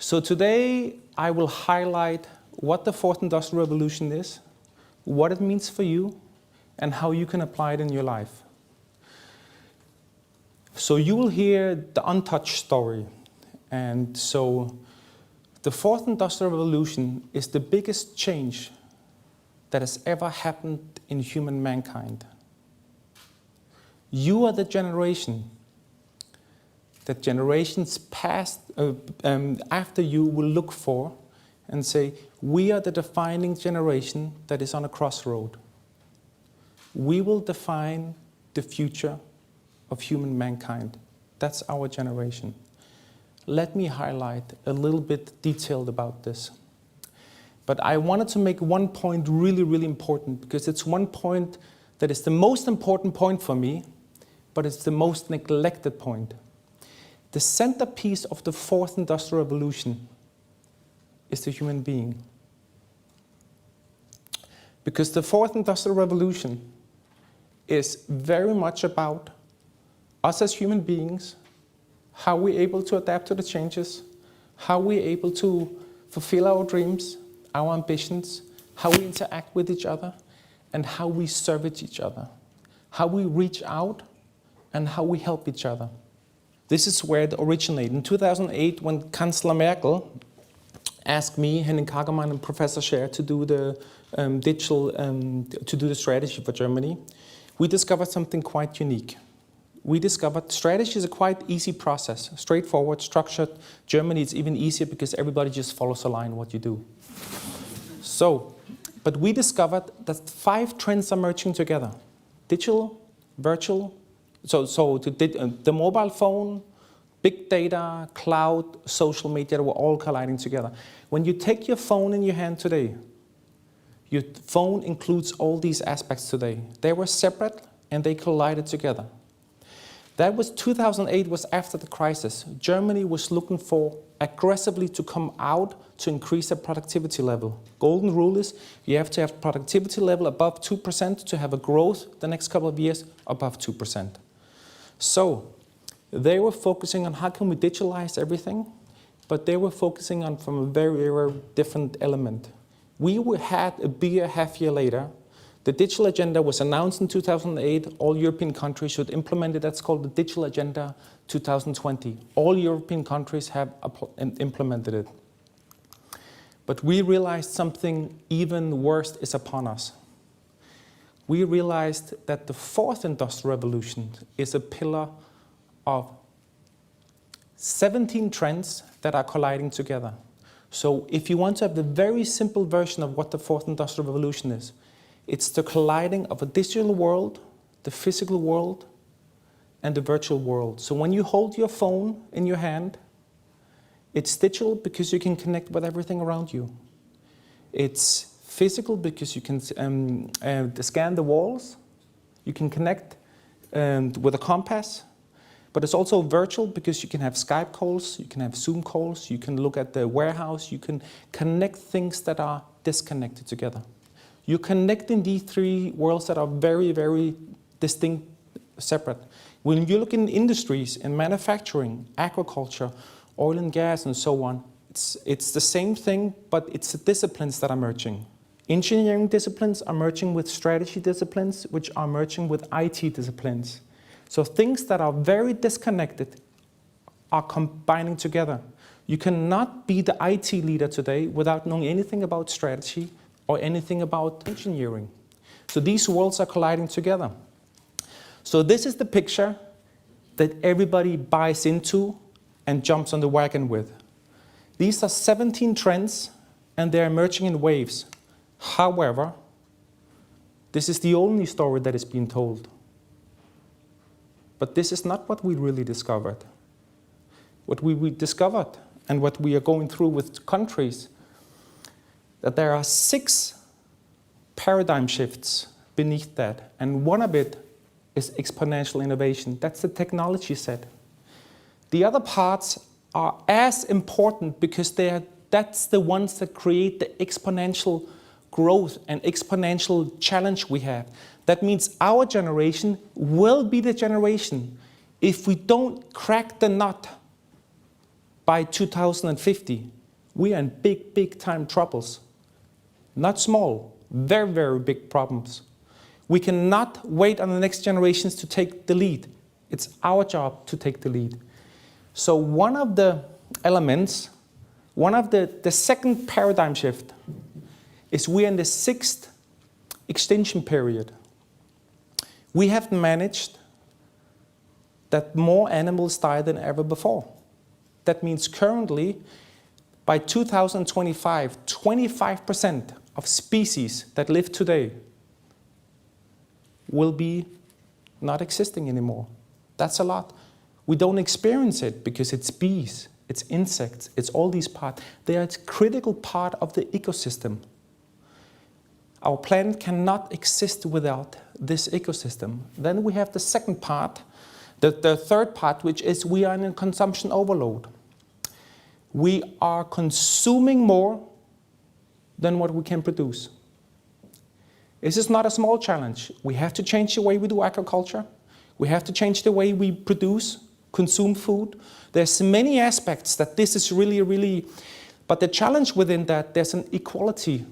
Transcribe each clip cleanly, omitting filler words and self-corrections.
So today I will highlight what the fourth industrial revolution is, what it means for you, and how you can apply it in your life. So you will hear the untouched story. And so the fourth industrial revolution is the biggest change that has ever happened in human mankind. You are the generation that generations past, after you will look for and say, we are the defining generation that is on a crossroad. We will define the future of human mankind. That's our generation. Let me highlight a little bit detailed about this. But I wanted to make one point really, really important, because it's one point that is the most important point for me, but it's the most neglected point. The centerpiece of the fourth industrial revolution is the human being. Because the fourth industrial revolution is very much about us as human beings, how we're able to adapt to the changes, how we're able to fulfill our dreams, our ambitions, how we interact with each other, and how we service each other, how we reach out, and how we help each other. This is where it originated. In 2008, when Chancellor Merkel asked me, Henrik and Professor Sheikh to do the to do the strategy for Germany, we discovered something quite unique. We discovered strategy is a quite easy process, straightforward, structured. Germany is even easier because everybody just follows a line what you do. So, but we discovered that 5 trends are merging together: digital, virtual. So the mobile phone, big data, cloud, social media were all colliding together. When you take your phone in your hand today, your phone includes all these aspects today. They were separate and they collided together. That was 2008, was after the crisis. Germany was looking for aggressively to come out to increase their productivity level. Golden rule is you have to have productivity level above 2% to have a growth the next couple of years above 2%. So they were focusing on how can we digitalize everything, but they were focusing on from a very, very different element. We had a half year later. The digital agenda was announced in 2008. All European countries should implement it. That's called the Digital Agenda 2020. All European countries have implemented it. But we realized something even worse is upon us. We realized that the fourth industrial revolution is a pillar of 17 trends that are colliding together. So if you want to have the very simple version of what the fourth industrial revolution is, it's the colliding of a digital world, the physical world, and the virtual world. So when you hold your phone in your hand, it's digital because you can connect with everything around you. It's physical because you can scan the walls. You can connect with a compass. But it's also virtual because you can have Skype calls, you can have Zoom calls, you can look at the warehouse, you can connect things that are disconnected together. You're connecting these 3 worlds that are very, very distinct, separate. When you look in industries, in manufacturing, agriculture, oil and gas, and so on, it's the same thing, but it's the disciplines that are merging. Engineering disciplines are merging with strategy disciplines, which are merging with IT disciplines. So things that are very disconnected are combining together. You cannot be the IT leader today without knowing anything about strategy or anything about engineering. So these worlds are colliding together. So this is the picture that everybody buys into and jumps on the wagon with. These are 17 trends and they're emerging in waves. However, this is the only story that is being told. But this is not what we really discovered. What we discovered and what we are going through with countries, that there are 6 paradigm shifts beneath that. And one of it is exponential innovation. That's the technology set. The other parts are as important because that's the ones that create the exponential growth and exponential challenge we have. That means our generation will be the generation, if we don't crack the nut by 2050, We are in big, big time troubles. Not small, very, very big problems. We cannot wait on the next generations to take the lead. It's our job to take the lead. So one of the elements, the second paradigm shift is we are in the 6th extinction period. We have managed that more animals die than ever before. That means currently, by 2025, 25% of species that live today will be not existing anymore. That's a lot. We don't experience it because it's bees, it's insects, it's all these parts. They are a critical part of the ecosystem. Our planet cannot exist without this ecosystem. Then we have the second part, the third part, which is we are in a consumption overload. We are consuming more than what we can produce. This is not a small challenge. We have to change the way we do agriculture. We have to change the way we produce, consume food. There's many aspects that this is really, but the challenge within that, there's an equality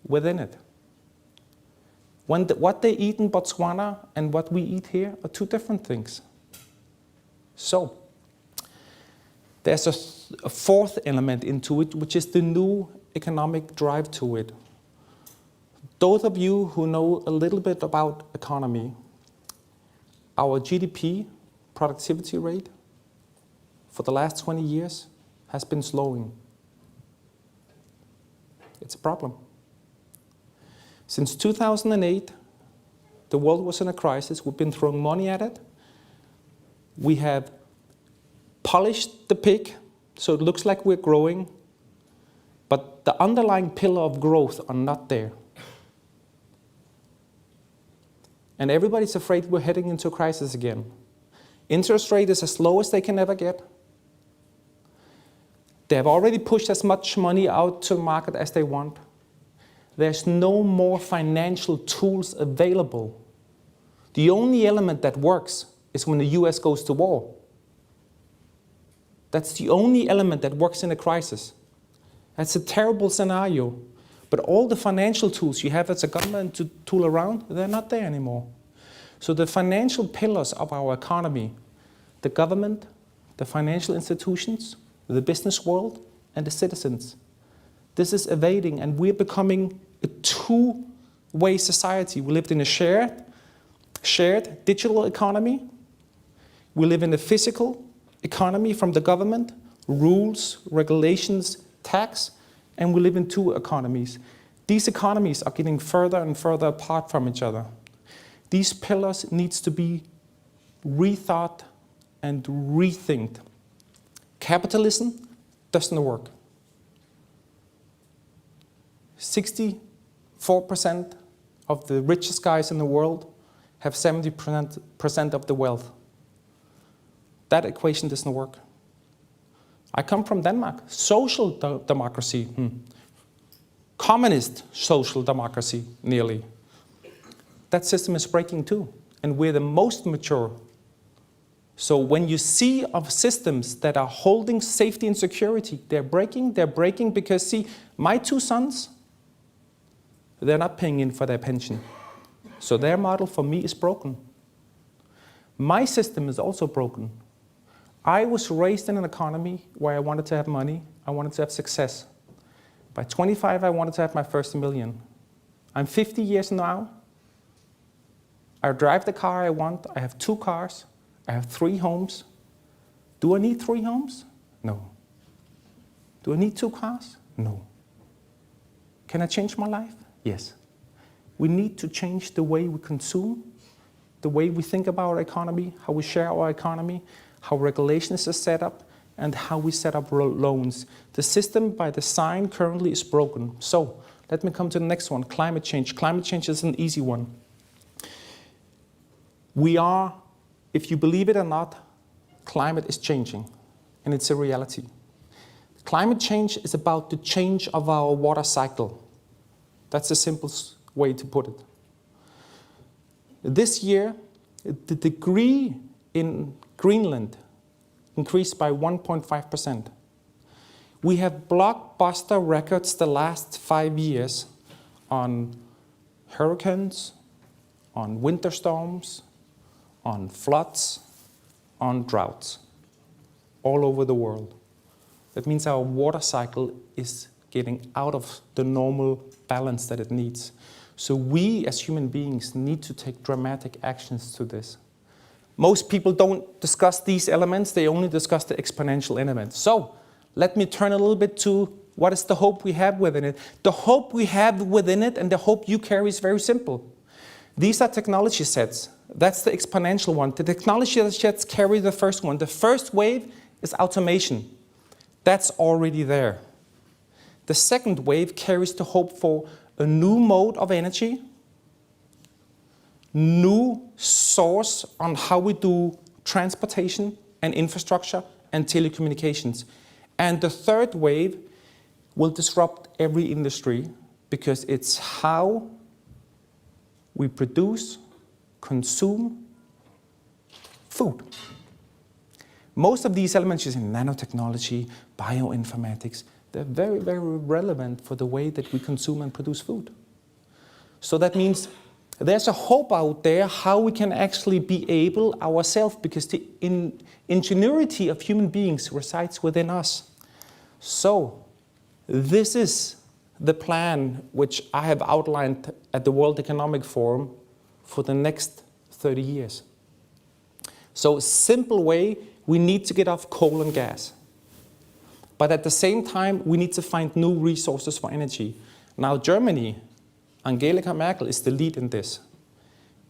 within it. What they eat in Botswana and what we eat here are two different things. So, there's a fourth element into it, which is the new economic drive to it. Those of you who know a little bit about economy, our GDP, productivity rate, for the last 20 years has been slowing. It's a problem. Since 2008, the world was in a crisis. We've been throwing money at it. We have polished the pig, so it looks like we're growing, but the underlying pillar of growth are not there. And everybody's afraid we're heading into a crisis again. Interest rate is as low as they can ever get. They have already pushed as much money out to the market as they want. There's no more financial tools available. The only element that works is when the US goes to war. That's the only element that works in a crisis. That's a terrible scenario. But all the financial tools you have as a government tool around, they're not there anymore. So the financial pillars of our economy, the government, the financial institutions, the business world, and the citizens, this is evading, and we're becoming a two-way society. We lived in a shared digital economy. We live in a physical economy from the government, rules, regulations, tax, and we live in two economies. These economies are getting further and further apart from each other. These pillars needs to be rethought and rethinked. Capitalism doesn't work. 64% of the richest guys in the world have 70% of the wealth. That equation doesn't work. I come from Denmark. Social democracy. Communist social democracy, nearly. That system is breaking too, and we're the most mature. So when you see of systems that are holding safety and security, they're breaking because, see, my two sons, they're not paying in for their pension. So their model for me is broken. My system is also broken. I was raised in an economy where I wanted to have money, I wanted to have success. By 25, I wanted to have my first million. I'm 50 years now. I drive the car I want. I have 2 cars. I have 3 homes. Do I need 3 homes? No. Do I need 2 cars? No. Can I change my life? Yes. We need to change the way we consume, the way we think about our economy, how we share our economy, how regulations are set up, and how we set up loans. The system by design currently is broken. So let me come to the next one, climate change. Climate change is an easy one. We are, if you believe it or not, climate is changing, and it's a reality. Climate change is about the change of our water cycle. That's the simplest way to put it. This year, the degree in Greenland increased by 1.5%. We have blockbuster records the last 5 years on hurricanes, on winter storms, on floods, on droughts, all over the world. That means our water cycle is getting out of the normal balance that it needs. So we as human beings need to take dramatic actions to this. Most people don't discuss these elements, they only discuss the exponential elements. So let me turn a little bit to what is the hope we have within it. The hope we have within it and the hope you carry is very simple. These are technology sets. That's the exponential one. The technology sets carry the first one. The first wave is automation. That's already there. The second wave carries the hope for a new mode of energy, new source on how we do transportation and infrastructure and telecommunications. And the third wave will disrupt every industry because it's how we produce, consume food. Most of these elements using nanotechnology, bioinformatics, they're very, very relevant for the way that we consume and produce food. So that means there's a hope out there how we can actually be able ourselves, because the ingenuity of human beings resides within us. So this is the plan which I have outlined at the World Economic Forum for the next 30 years. So simple way, we need to get off coal and gas. But at the same time, we need to find new resources for energy. Now Germany, Angela Merkel is the lead in this.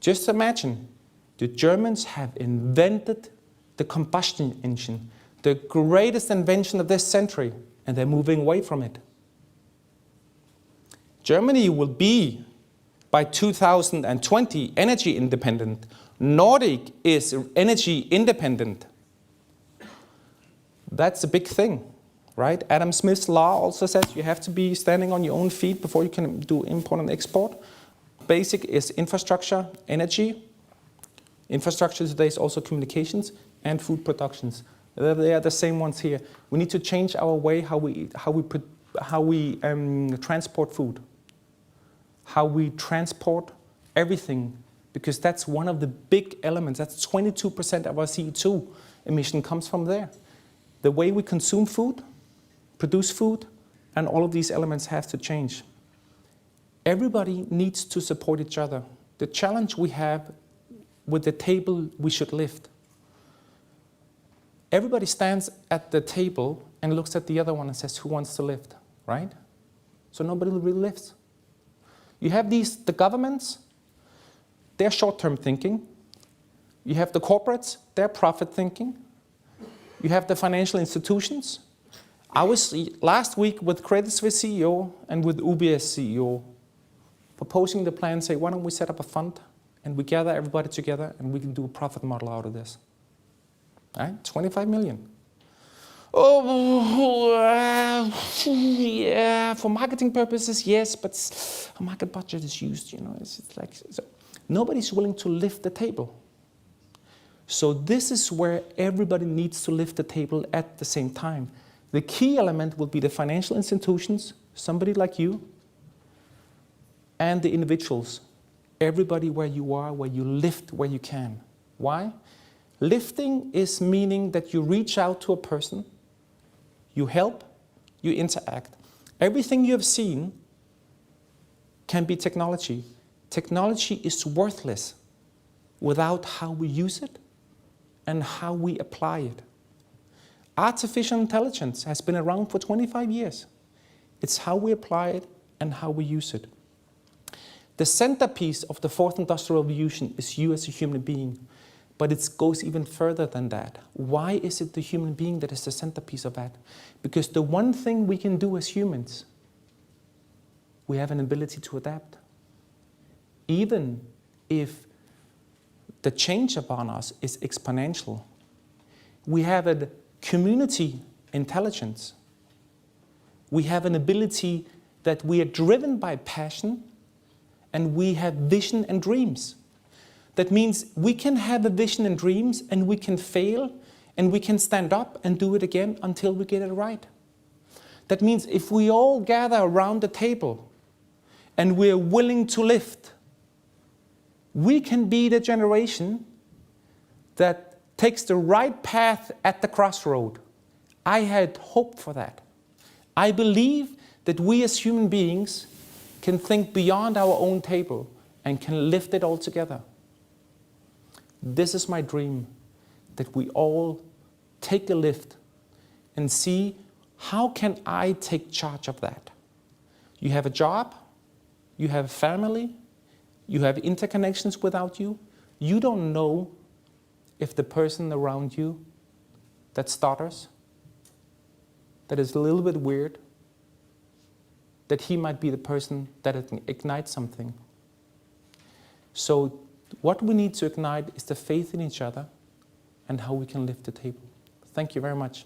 Just imagine, the Germans have invented the combustion engine, the greatest invention of this century, and they're moving away from it. Germany will be, by 2020, energy independent. Nordic is energy independent. That's a big thing, right? Adam Smith's law also says you have to be standing on your own feet before you can do import and export. Basic is infrastructure, energy. Infrastructure today is also communications and food productions. They are the same ones here. We need to change our way how we transport food, how we transport everything, because that's one of the big elements. That's 22% of our CO2 emission comes from there. The way we consume food, produce food, and all of these elements have to change. Everybody needs to support each other. The challenge we have with the table we should lift. Everybody stands at the table and looks at the other one and says, who wants to lift, right? So nobody really lifts. You have the governments, they're short-term thinking. You have the corporates, they're profit thinking. You have the financial institutions. I was last week with Credit Suisse CEO and with UBS CEO proposing the plan, say, why don't we set up a fund and we gather everybody together and we can do a profit model out of this. Right? 25 million. Oh, yeah, for marketing purposes, yes, but a market budget is used, you know. It's like, so nobody's willing to lift the table. So this is where everybody needs to lift the table at the same time. The key element will be the financial institutions, somebody like you, and the individuals. Everybody where you are, where you lift where you can. Why? Lifting is meaning that you reach out to a person, you help, you interact. Everything you have seen can be technology. Technology is worthless without how we use it and how we apply it. Artificial intelligence has been around for 25 years. It's how we apply it and how we use it. The centerpiece of the fourth industrial revolution is you as a human being, but it goes even further than that. Why is it the human being that is the centerpiece of that? Because the one thing we can do as humans, we have an ability to adapt. Even if the change upon us is exponential, we have a community intelligence. We have an ability that we are driven by passion and we have vision and dreams. That means we can have a vision and dreams and we can fail and we can stand up and do it again until we get it right. That means if we all gather around the table and we're willing to lift, we can be the generation that takes the right path at the crossroad. I had hope for that. I believe that we as human beings can think beyond our own table and can lift it all together. This is my dream, that we all take a lift and see, how can I take charge of that? You have a job, you have a family, you have interconnections without you. You don't know if the person around you that stutters, that is a little bit weird, that he might be the person that ignites something. So what we need to ignite is the faith in each other and how we can lift the table. Thank you very much.